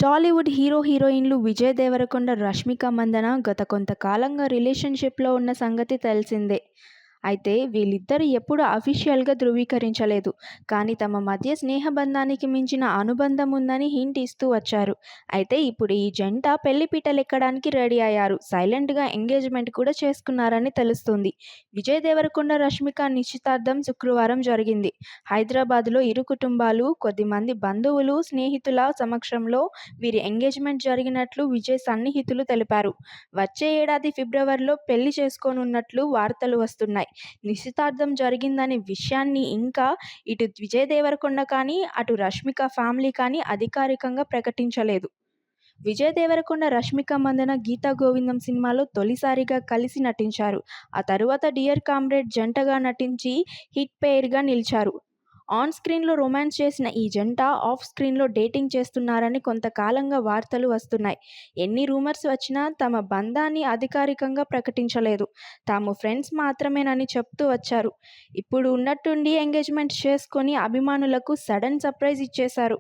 Tollywood hero, హీరోయిన్లు విజయ్ దేవరకొండ, రష్మిక మందన గత కొంతకాలంగా రిలేషన్‌షిప్‌లో ఉన్న సంగతి తెలిసిందే. అయితే వీళ్ళిద్దరూ ఎప్పుడూ అఫీషియల్‌గా ధృవీకరించలేదు. కానీ తమ మధ్య స్నేహబంధానికి మించిన అనుబంధం ఉందని హింట్ ఇస్తూ వచ్చారు. అయితే ఇప్పుడు ఈ జంట పెళ్లిపీటలెక్కడానికి రెడీ అయ్యారు. సైలెంట్‌గా ఎంగేజ్‌మెంట్ కూడా చేసుకున్నారని తెలుస్తుంది. విజయ్ దేవరకొండ, రష్మిక నిశ్చితార్థం శుక్రవారం జరిగింది. హైదరాబాద్‌లో ఇరు కుటుంబాలు, కొద్దిమంది బంధువులు, స్నేహితుల సమక్షంలో వీరి ఎంగేజ్‌మెంట్ జరిగినట్లు విజయ్ సన్నిహితులు తెలిపారు. వచ్చే ఏడాది ఫిబ్రవరిలో పెళ్లి చేసుకోనున్నట్లు వార్తలు వస్తున్నాయి. నిశ్చితార్థం జరిగిందనే విషయాన్ని ఇంకా ఇటు విజయ్ దేవరకొండ కానీ, అటు రష్మిక ఫ్యామిలీ కానీ అధికారికంగా ప్రకటించలేదు. విజయ్ దేవరకొండ, రష్మిక మందన 'గీతా గోవిందం' సినిమాలో తొలిసారిగా కలిసి నటించారు. ఆ తరువాత 'డియర్ కామ్రేడ్' జంటగా నటించి హిట్ పెయిర్‌గా నిలిచారు. ఆన్ స్క్రీన్‌లో రొమాన్స్ చేసిన ఈ జంట ఆఫ్ స్క్రీన్‌లో డేటింగ్ చేస్తున్నారని కొంతకాలంగా వార్తలు వస్తున్నాయి. ఎన్ని రూమర్స్ వచ్చినా తమ బంధాన్ని అధికారికంగా ప్రకటించలేదు. తాము ఫ్రెండ్స్ మాత్రమేనని చెప్తూ వచ్చారు. ఇప్పుడు ఉన్నట్టుండి ఎంగేజ్‌మెంట్ చేసుకొని అభిమానులకు సడన్ సర్ప్రైజ్ ఇచ్చేశారు.